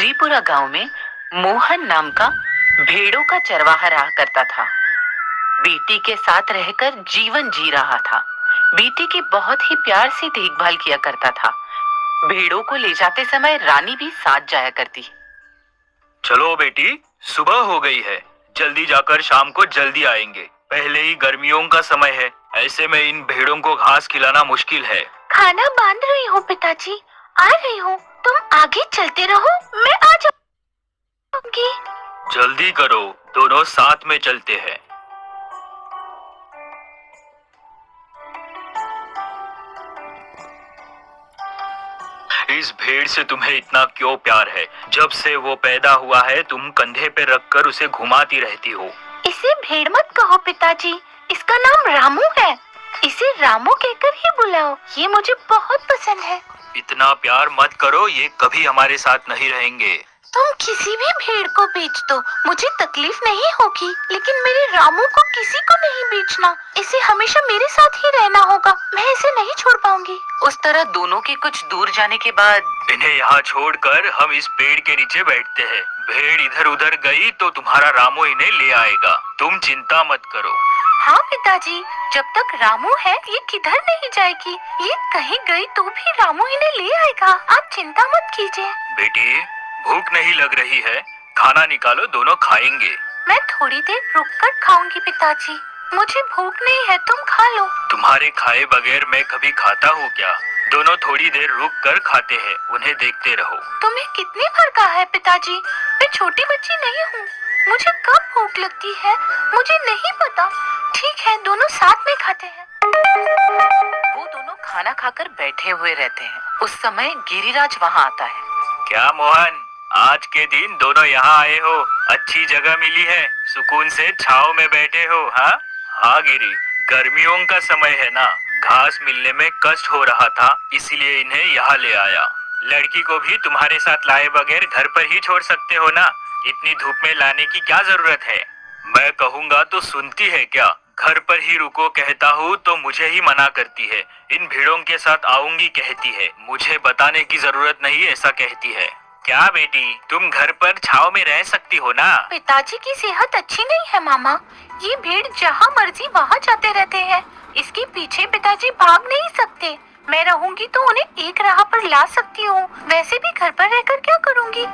त्रिपुरा गांव में मोहन नाम का भेड़ों का चरवाहा रहा करता था। बेटी के साथ रहकर जीवन जी रहा था। बेटी की बहुत ही प्यार से देखभाल किया करता था। भेड़ों को ले जाते समय रानी भी साथ जाया करती। चलो बेटी, सुबह हो गई है। जल्दी जाकर शाम को जल्दी आएंगे। पहले ही गर्मियों का समय है, ऐसे में इन भेड़ों को घास खिलाना मुश्किल है। खाना बांध रही हूँ पिताजी, आ रही हूँ। तुम आगे चलते रहो, मैं आ जाऊंगी। जल्दी करो, दोनों साथ में चलते हैं। इस भेड़ से तुम्हें इतना क्यों प्यार है? जब से वो पैदा हुआ है तुम कंधे पे रखकर उसे घुमाती रहती हो। इसे भेड़ मत कहो पिताजी, इसका नाम रामू है। इसे रामू कहकर ही बुलाओ, ये मुझे बहुत पसंद है। इतना प्यार मत करो, ये कभी हमारे साथ नहीं रहेंगे। तुम किसी भी भेड़ को बेच दो, मुझे तकलीफ नहीं होगी, लेकिन मेरे रामू को किसी को नहीं बेचना। इसे हमेशा मेरे साथ ही रहना होगा, मैं इसे नहीं छोड़ पाऊंगी। उस तरह दोनों के कुछ दूर जाने के बाद इन्हें यहाँ छोड़कर हम इस पेड़ के नीचे बैठते हैं। भेड़ इधर उधर गई तो तुम्हारा रामू इन्हें ले आएगा, तुम चिंता मत करो। हाँ पिताजी, जब तक रामू है ये किधर नहीं जाएगी। ये कहीं गई तो भी रामू इन्हें ले आएगा, आप चिंता मत कीजिए। बेटी, भूख नहीं लग रही है? खाना निकालो, दोनों खाएंगे। मैं थोड़ी देर रुककर खाऊंगी पिताजी, मुझे भूख नहीं है, तुम खा लो। तुम्हारे खाए बगैर मैं कभी खाता हूँ क्या? दोनों थोड़ी देर रुक कर खाते हैं, उन्हें देखते रहो। तुम्हें कितनी बार कहा है पिताजी, मैं छोटी बच्ची नहीं हूँ। मुझे कब भूख लगती है मुझे नहीं पता। ठीक है, दोनों साथ में खाते हैं। वो दोनों खाना खाकर बैठे हुए रहते हैं। उस समय गिरिराज वहाँ आता है। क्या मोहन, आज के दिन दोनों यहाँ आए हो? अच्छी जगह मिली है, सुकून से छाव में बैठे हो। हाँ हाँ गिरी, गर्मियों का समय है ना, घास मिलने में कष्ट हो रहा था, इसलिए इन्हें यहाँ ले आया। लड़की को भी तुम्हारे साथ लाए बगैर घर पर ही छोड़ सकते हो ना, इतनी धूप में लाने की क्या जरूरत है? मैं कहूँगा तो सुनती है क्या? घर पर ही रुको कहता हूँ तो मुझे ही मना करती है। इन भीड़ों के साथ आऊंगी कहती है, मुझे बताने की जरूरत नहीं ऐसा कहती है। क्या बेटी, तुम घर पर छाव में रह सकती हो ना? पिताजी की सेहत अच्छी नहीं है मामा, ये भेड़ जहाँ मर्जी वहाँ जाते रहते हैं। इसके पीछे पिताजी भाग नहीं सकते। मैं रहूंगी तो उन्हें एक राह पर ला सकती हूँ, वैसे भी घर पर रहकर क्या करूँगी।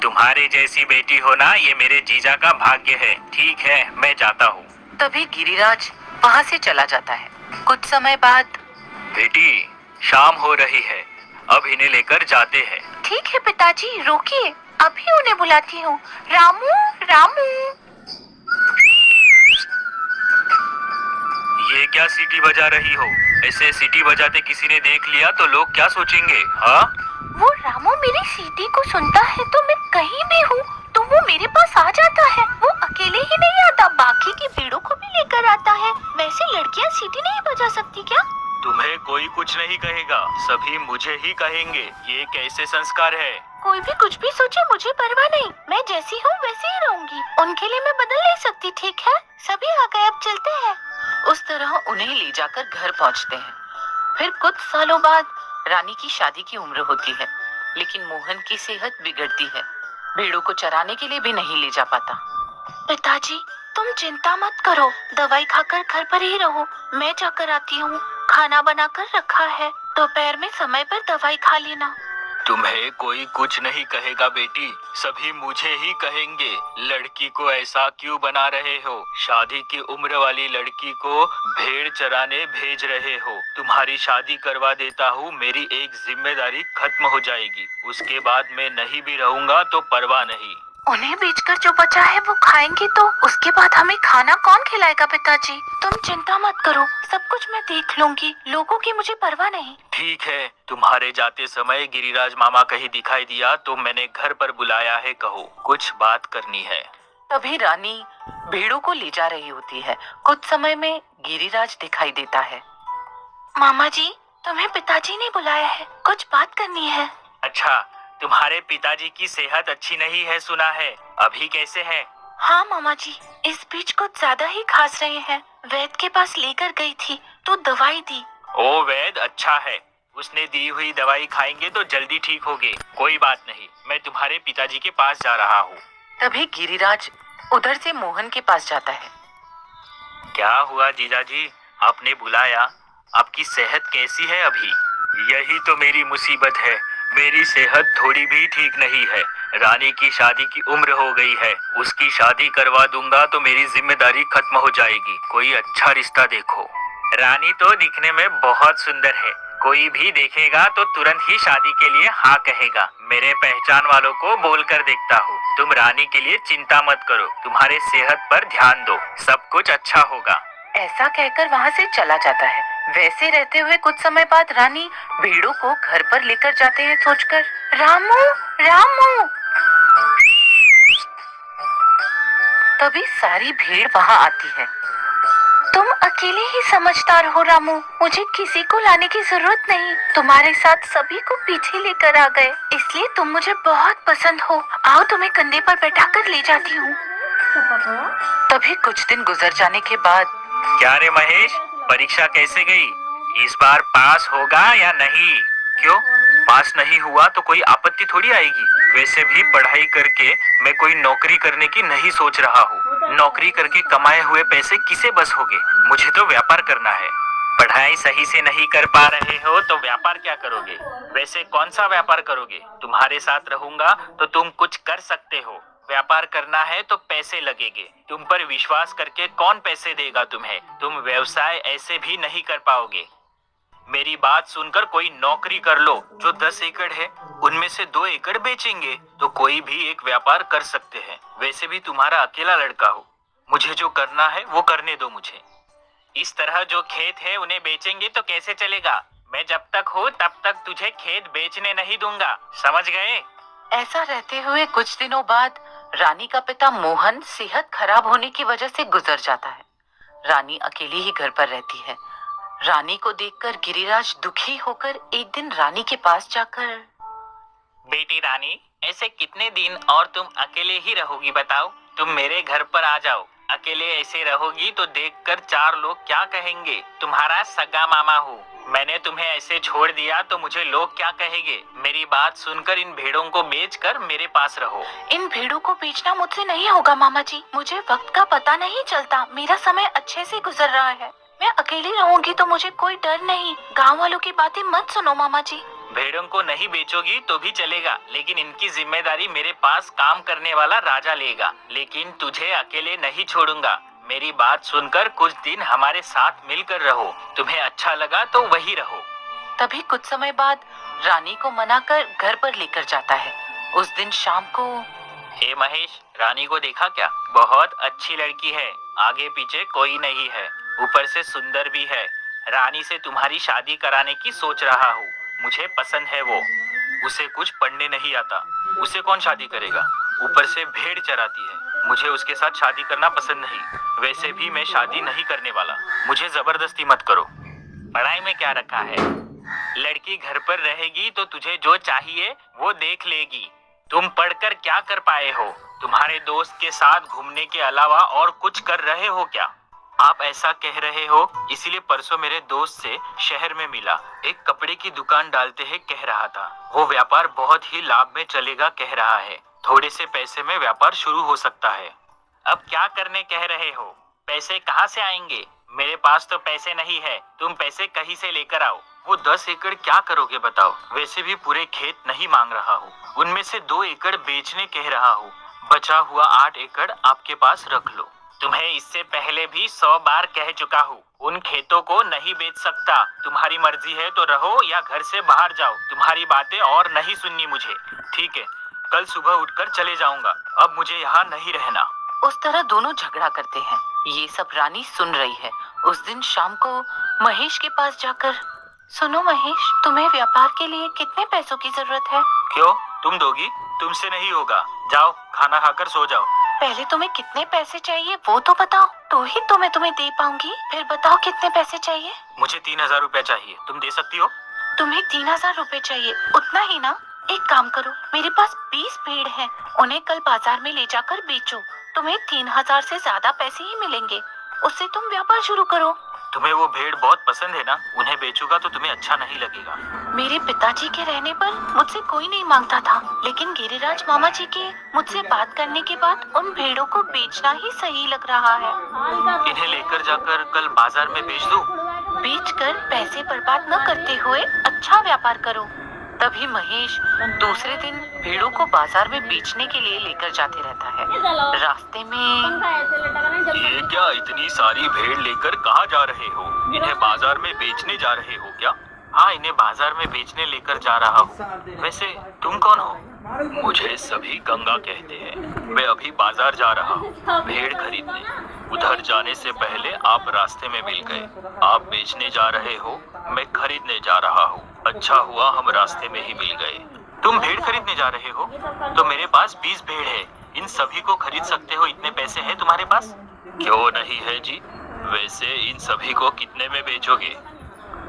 तुम्हारे जैसी बेटी होना ये मेरे जीजा का भाग्य है। ठीक है, मैं जाता हूँ। तभी गिरिराज वहाँ से चला जाता है। कुछ समय बाद बेटी, शाम हो रही है, अब इन्हें लेकर जाते हैं। ठीक है पिताजी, रोकिए, अभी उन्हें बुलाती हूँ। रामू रामू। ये क्या सीटी बजा रही हो? ऐसे सीटी बजाते किसी ने देख लिया तो लोग क्या सोचेंगे? हाँ, वो रामू मेरी सीटी को सुनता है तो मैं कहीं भी हूँ तो वो मेरे पास आ जाता है। वो अकेले ही नहीं आता, बाकी की भेड़ों को भी लेकर आता है। वैसे लड़कियाँ सीटी नहीं बजा सकती क्या? तुम्हें कोई कुछ नहीं कहेगा, सभी मुझे ही कहेंगे। ये कैसे संस्कार है? कोई भी कुछ भी सोचे, मुझे परवाह नहीं, मैं जैसी हूँ वैसे ही रहूंगी। उनके लिए मैं बदल नहीं सकती। ठीक है, सभी आ गए, अब चलते हैं। उस तरह उन्हें ले जाकर घर पहुँचते हैं। फिर कुछ सालों बाद रानी की शादी की उम्र होती है, लेकिन मोहन की सेहत बिगड़ती है। भेड़ों को चराने के लिए भी नहीं ले जा पाता। पिताजी, तुम चिंता मत करो, दवाई खाकर घर पर ही रहो, मैं जाकर आती हूँ। खाना बनाकर रखा है, दोपहर में समय पर दवाई खा लेना। तुम्हें कोई कुछ नहीं कहेगा बेटी, सभी मुझे ही कहेंगे। लड़की को ऐसा क्यों बना रहे हो? शादी की उम्र वाली लड़की को भेड़ चराने भेज रहे हो। तुम्हारी शादी करवा देता हूँ, मेरी एक जिम्मेदारी खत्म हो जाएगी। उसके बाद मैं नहीं भी रहूंगा तो परवाह नहीं। उन्हें बेचकर जो बचा है वो खाएंगे तो उसके बाद हमें खाना कौन खिलाएगा पिताजी? तुम चिंता मत करो, सब कुछ मैं देख लूंगी, लोगों की मुझे परवाह नहीं। ठीक है, तुम्हारे जाते समय गिरिराज मामा कहीं दिखाई दिया तो मैंने घर पर बुलाया है, कहो कुछ बात करनी है। तभी रानी भेड़ों को ले जा रही होती है। कुछ समय में गिरिराज दिखाई देता है। मामा जी, तुम्हें पिताजी ने बुलाया है, कुछ बात करनी है। अच्छा, तुम्हारे पिताजी की सेहत अच्छी नहीं है सुना है, अभी कैसे हैं? हाँ मामा जी, इस बीच कुछ ज्यादा ही खास रहे हैं। वैद्य के पास लेकर गई थी तो दवाई दी। ओ वैद, अच्छा है, उसने दी हुई दवाई खाएंगे तो जल्दी ठीक होगे। कोई बात नहीं, मैं तुम्हारे पिताजी के पास जा रहा हूँ। तभी गिरिराज उधर से मोहन के पास जाता है। क्या हुआ जीजाजी, आपने बुलाया? आपकी सेहत कैसी है अभी? यही तो मेरी मुसीबत है, मेरी सेहत थोड़ी भी ठीक नहीं है। रानी की शादी की उम्र हो गई है, उसकी शादी करवा दूंगा तो मेरी जिम्मेदारी खत्म हो जाएगी। कोई अच्छा रिश्ता देखो। रानी तो दिखने में बहुत सुंदर है, कोई भी देखेगा तो तुरंत ही शादी के लिए हाँ कहेगा। मेरे पहचान वालों को बोलकर देखता हूँ। तुम रानी के लिए चिंता मत करो, तुम्हारे सेहत पर ध्यान दो, सब कुछ अच्छा होगा। ऐसा कहकर वहाँ से चला जाता है। वैसे रहते हुए कुछ समय बाद रानी भेड़ों को घर पर लेकर जाते हैं सोचकर, रामू रामू। तभी सारी भीड़ वहाँ आती है। तुम अकेले ही समझदार हो रामू, मुझे किसी को लाने की जरूरत नहीं। तुम्हारे साथ सभी को पीछे लेकर आ गए, इसलिए तुम मुझे बहुत पसंद हो। आओ तुम्हें कंधे पर बैठाकर ले जाती हूँ। तभी कुछ दिन गुजर जाने के बाद, क्या रे महेश, परीक्षा कैसे गई? इस बार पास होगा या नहीं? क्यों? पास नहीं हुआ तो कोई आपत्ति थोड़ी आएगी। वैसे भी पढ़ाई करके मैं कोई नौकरी करने की नहीं सोच रहा हूँ। नौकरी करके कमाए हुए पैसे किसे बस होगे? मुझे तो व्यापार करना है। पढ़ाई सही से नहीं कर पा रहे हो तो व्यापार क्या करोगे? वैसे कौन सा व्यापार करोगे? तुम्हारे साथ रहूंगा तो तुम कुछ कर सकते हो। व्यापार करना है तो पैसे लगेंगे। तुम पर विश्वास करके कौन पैसे देगा तुम्हें? तुम व्यवसाय ऐसे भी नहीं कर पाओगे। मेरी बात सुनकर कोई नौकरी कर लो। जो 10 एकड़ है उनमें से 2 एकड़ बेचेंगे तो कोई भी एक व्यापार कर सकते हैं। वैसे भी तुम्हारा अकेला लड़का हो, मुझे जो करना है वो करने दो मुझे। इस तरह जो खेत है उन्हें बेचेंगे तो कैसे चलेगा? मैं जब तक हूँ तब तक तुझे खेत बेचने नहीं दूंगा, समझ गए? ऐसा रहते हुए कुछ दिनों बाद रानी का पिता मोहन सेहत खराब होने की वजह से गुजर जाता है। रानी अकेली ही घर पर रहती है। रानी को देखकर गिरिराज दुखी होकर एक दिन रानी के पास जाकर, बेटी रानी, ऐसे कितने दिन और तुम अकेले ही रहोगी बताओ? तुम मेरे घर पर आ जाओ। अकेले ऐसे रहोगी तो देखकर 4 लोग क्या कहेंगे? तुम्हारा सगा मामा हूँ, मैंने तुम्हें ऐसे छोड़ दिया तो मुझे लोग क्या कहेंगे? मेरी बात सुनकर इन भेड़ों को बेचकर मेरे पास रहो। इन भेड़ों को बेचना मुझसे नहीं होगा मामा जी, मुझे वक्त का पता नहीं चलता। मेरा समय अच्छे से गुजर रहा है। मैं अकेली रहूंगी तो मुझे कोई डर नहीं। गाँव वालों की बातें मत सुनो मामा जी। भेड़ों को नहीं बेचोगी तो भी चलेगा, लेकिन इनकी जिम्मेदारी मेरे पास काम करने वाला राजा लेगा। लेकिन तुझे अकेले नहीं छोड़ूंगा। मेरी बात सुनकर कुछ दिन हमारे साथ मिलकर रहो। तुम्हें अच्छा लगा तो वही रहो। तभी कुछ समय बाद रानी को मनाकर घर पर लेकर जाता है। उस दिन शाम को, हे महेश, रानी को देखा क्या? बहुत अच्छी लड़की है, आगे पीछे कोई नहीं है, ऊपर से सुंदर भी है। रानी से तुम्हारी शादी कराने की सोच रहा हूँ। मुझे पसंद है वो। उसे कुछ पढ़ने नहीं आता, उसे कौन शादी करेगा? ऊपर से भेड़ चराती है। मुझे उसके साथ शादी करना पसंद नहीं। वैसे भी मैं शादी नहीं करने वाला। मुझे जबरदस्ती मत करो। पढ़ाई में क्या रखा है? लड़की घर पर रहेगी तो तुझे जो चाहिए वो देख लेगी। तुम पढ़कर क्या कर पाए हो? तुम्हारे दोस्त के साथ घूमने के अलावा और कुछ कर रहे हो क्या? आप ऐसा कह रहे हो इसीलिए परसों मेरे दोस्त से शहर में मिला। एक कपड़े की दुकान डालते हैं कह रहा था। वो व्यापार बहुत ही लाभ में चलेगा कह रहा है। थोड़े से पैसे में व्यापार शुरू हो सकता है। अब क्या करने कह रहे हो? पैसे कहाँ से आएंगे? मेरे पास तो पैसे नहीं है, तुम पैसे कहीं से लेकर आओ। वो 10 एकड़ क्या करोगे बताओ? वैसे भी पूरे खेत नहीं मांग रहा हूँ, उनमें से 2 एकड़ बेचने कह रहा हूँ। बचा हुआ 8 एकड़ आपके पास रख लो। तुम्हें इससे पहले भी 100 बार कह चुका हूँ, उन खेतों को नहीं बेच सकता। तुम्हारी मर्जी है तो रहो या घर से बाहर जाओ। तुम्हारी बातें और नहीं सुननी मुझे, ठीक है? कल सुबह उठकर चले जाऊंगा। अब मुझे यहाँ नहीं रहना। उस तरह दोनों झगड़ा करते हैं। ये सब रानी सुन रही है। उस दिन शाम को महेश के पास जाकर, सुनो महेश, तुम्हें व्यापार के लिए कितने पैसों की जरूरत है? क्यों, तुम दोगी? तुमसे नहीं होगा, जाओ खाना खाकर सो जाओ। पहले तुम्हें कितने पैसे चाहिए वो तो बताओ, तो ही तो मैं तुम्हें दे पाऊंगी। फिर बताओ कितने पैसे चाहिए? मुझे 3000 रुपया चाहिए, तुम दे सकती हो? तुम्हें 3000 रुपए चाहिए, उतना ही ना? एक काम करो, मेरे पास 20 भेड़ हैं, उन्हें कल बाजार में ले जाकर बेचो। तुम्हें 3000 से ज्यादा पैसे ही मिलेंगे, उससे तुम व्यापार शुरू करो। तुम्हें वो भेड़ बहुत पसंद है ना, उन्हें बेचूंगा तो तुम्हें अच्छा नहीं लगेगा। मेरे पिताजी के रहने पर मुझसे कोई नहीं मांगता था, लेकिन गिरिराज मामा जी के मुझसे बात करने के बाद उन भेड़ों को बेचना ही सही लग रहा है। इन्हें लेकर जाकर कल बाजार में बेच दूं? बेचकर पैसे बर्बाद न करते हुए अच्छा व्यापार करो। तभी महेश दूसरे दिन भेड़ों को बाजार में बेचने के लिए लेकर जाते रहता है। रास्ते में ये क्या, इतनी सारी भेड़ लेकर कहाँ जा रहे हो? इन्हें बाजार में बेचने जा रहे हो क्या? हाँ, इन्हें बाजार में बेचने लेकर जा रहा हूँ। वैसे तुम कौन हो? मुझे सभी गंगा कहते हैं। मैं अभी बाजार जा रहा हूँ भेड़ खरीदने। उधर जाने से पहले आप रास्ते में मिल गए। आप बेचने जा रहे हो, मैं खरीदने जा रहा हूँ। अच्छा हुआ हम रास्ते में ही मिल गए। तुम भेड़ खरीदने जा रहे हो? तो मेरे पास 20 भेड़ है, इन सभी को खरीद सकते हो? इतने पैसे हैं तुम्हारे पास? क्यों नहीं है जी। वैसे इन सभी को कितने में बेचोगे?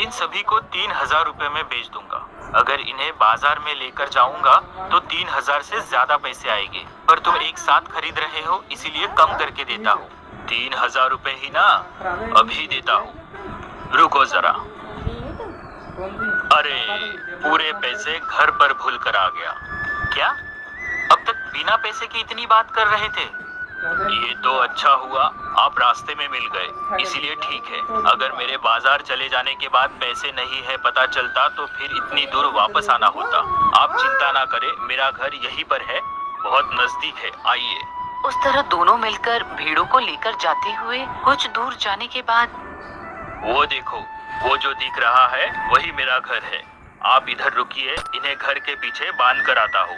इन सभी को 3000 रुपए में बेच दूंगा। अगर इन्हें बाजार में लेकर जाऊंगा तो 3000 से ज्यादा पैसे आएंगे, पर तुम एक साथ खरीद रहे हो इसीलिए कम करके देता हूँ। 3000 रुपए ही ना, अभी देता हूँ। रुको जरा। अरे, पूरे पैसे घर पर भूल कर आ गया। क्या? अब तक बिना पैसे के इतनी बात कर रहे थे? ये तो अच्छा हुआ आप रास्ते में मिल गए, इसीलिए ठीक है। अगर मेरे बाजार चले जाने के बाद पैसे नहीं है पता चलता तो फिर इतनी दूर वापस आना होता। आप चिंता ना करें, मेरा घर यहीं पर है, बहुत नजदीक है, आइए। उस तरह दोनों मिलकर भेड़ों को लेकर जाते हुए कुछ दूर जाने के बाद वो देखो, वो जो दिख रहा है वही मेरा घर है। आप इधर रुकिए, इन्हें घर के पीछे बांध कर आता हूँ।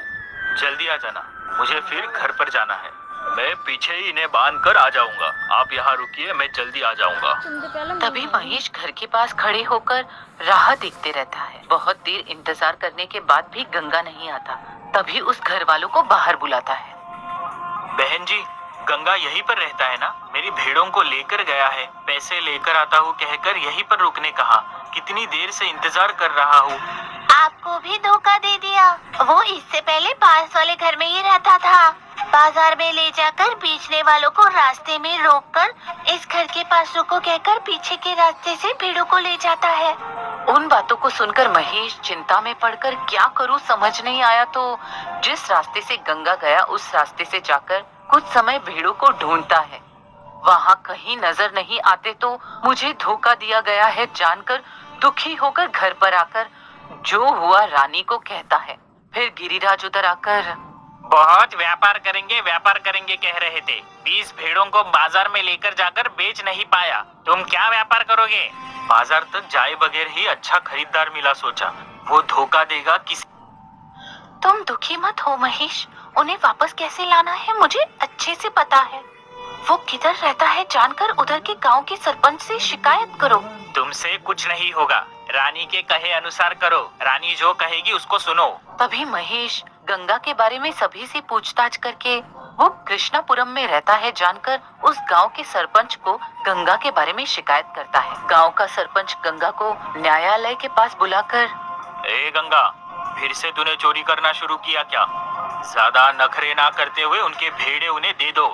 जल्दी आ जाना, मुझे फिर घर पर जाना है। मैं पीछे ही इन्हें बांध कर आ जाऊंगा। आप यहाँ रुकिए, मैं जल्दी आ जाऊंगा। तभी महेश घर के पास खड़े होकर राह देखते रहता है। बहुत देर इंतजार करने के बाद भी गंगा नहीं आता। तभी उस घर वालों को बाहर बुलाता है। बहन जी, गंगा यहीं पर रहता है ना? मेरी भेड़ों को लेकर गया है, पैसे लेकर आता हूँ कहकर यहीं पर रुकने कहा। कितनी देर से इंतजार कर रहा हूँ। आपको भी धोखा दे दिया। वो इससे पहले पास वाले घर में ही रहता था। बाजार में ले जाकर बेचने वालों को रास्ते में रोककर इस घर के पास रुको कहकर पीछे के रास्ते से भेड़ों को ले जाता है। उन बातों को सुनकर महेश चिंता में पड़कर क्या करूं समझ नहीं आया, तो जिस रास्ते से गंगा गया उस रास्ते से जाकर कुछ समय भेड़ों को ढूंढता है। वहां कहीं नजर नहीं आते तो मुझे धोखा दिया गया है जानकर दुखी होकर घर पर आकर जो हुआ रानी को कहता है। फिर गिरिराज उधर आकर बहुत व्यापार करेंगे कह रहे थे। 20 भेड़ों को बाजार में लेकर जाकर बेच नहीं पाया। तुम क्या व्यापार करोगे? बाजार तक जाए बगैर ही अच्छा खरीदार मिला, सोचा वो धोखा देगा किसी। तुम दुखी मत हो महेश, उन्हें वापस कैसे लाना है मुझे अच्छे से पता है। वो किधर रहता है जानकर उधर के गांव के सरपंच से शिकायत करो। तुमसे कुछ नहीं होगा, रानी के कहे अनुसार करो। रानी जो कहेगी उसको सुनो। तभी महेश गंगा के बारे में सभी से पूछताछ करके वो कृष्णापुरम में रहता है जानकर उस गांव के सरपंच को गंगा के बारे में शिकायत करता है। गांव का सरपंच गंगा को न्यायालय के पास बुलाकर, ए गंगा, फिर से तूने चोरी करना शुरू किया क्या? ज्यादा नखरे ना करते हुए उनके भेड़े उन्हें दे दो।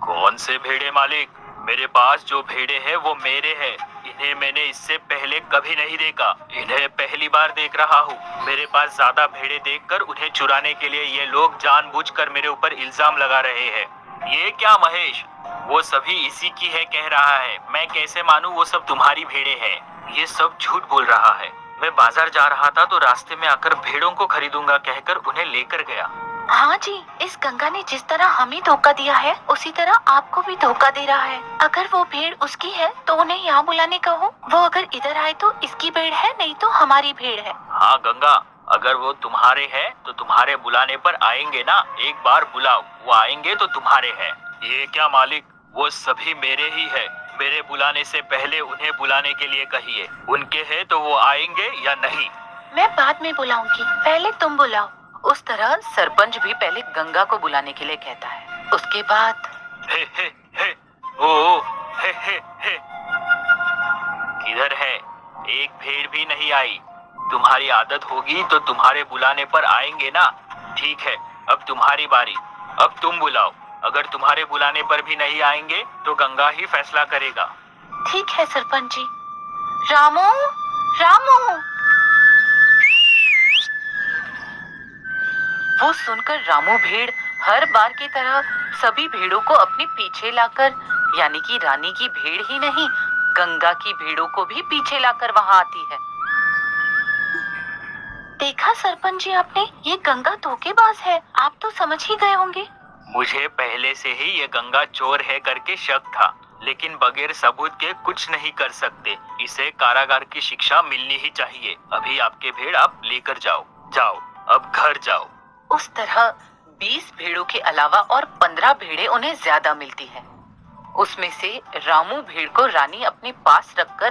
कौन से भेड़े मालिक? मेरे पास जो भेड़े हैं वो मेरे हैं। इन्हें मैंने इससे पहले कभी नहीं देखा, इन्हें पहली बार देख रहा हूँ। मेरे पास ज्यादा भेड़े देखकर उन्हें चुराने के लिए ये लोग जानबूझकर मेरे ऊपर इल्जाम लगा रहे हैं। ये क्या महेश, वो सभी इसी की है कह रहा है। मैं कैसे मानूं वो सब तुम्हारी भेड़े हैं? ये सब झूठ बोल रहा है। मैं बाजार जा रहा था तो रास्ते में आकर भेड़ों को खरीदूंगा कहकर उन्हें लेकर गया। हाँ जी, इस गंगा ने जिस तरह हमें धोखा दिया है उसी तरह आपको भी धोखा दे रहा है। अगर वो भेड़ उसकी है तो उन्हें यहाँ बुलाने कहो। वो अगर इधर आए तो इसकी भेड़ है, नहीं तो हमारी भेड़ है। हाँ गंगा, अगर वो तुम्हारे हैं तो तुम्हारे बुलाने पर आएंगे ना। एक बार बुलाओ, वो आएंगे तो तुम्हारे हैं। ये क्या मालिक, वो सभी मेरे ही है। मेरे बुलाने से पहले उन्हें बुलाने के लिए कहिए। उनके हैं तो वो आएंगे या नहीं? मैं बाद में बुलाऊंगी, पहले तुम बुलाओ। उस तरह सरपंच भी पहले गंगा को बुलाने के लिए कहता है। उसके बाद हे हे हे, ओ हे हे हे। किधर है? एक भेड़ भी नहीं आई। तुम्हारी आदत होगी तो तुम्हारे बुलाने पर आएंगे ना। ठीक है, अब तुम्हारी बारी, अब तुम बुलाओ। अगर तुम्हारे बुलाने पर भी नहीं आएंगे तो गंगा ही फैसला करेगा। ठीक है सरपंच जी। रामू, रामू। वो सुनकर रामू भेड़ हर बार की तरह सभी भेड़ों को अपने पीछे लाकर, यानी कि रानी की भेड़ ही नहीं, गंगा की भेड़ों को भी पीछे लाकर वहां आती है। देखा सरपंच जी आपने, ये गंगा धोखेबाज है, आप तो समझ ही गए होंगे। मुझे पहले से ही ये गंगा चोर है करके शक था, लेकिन बगैर सबूत के कुछ नहीं कर सकते। इसे कारागार की शिक्षा मिलनी ही चाहिए। अभी आपके भेड़ आप लेकर जाओ। जाओ, अब घर जाओ। उस तरह 20 भेड़ों के अलावा और 15 भेड़ें उन्हें ज्यादा मिलती हैं। उसमें से रामू भेड़ को रानी अपने पास रखकर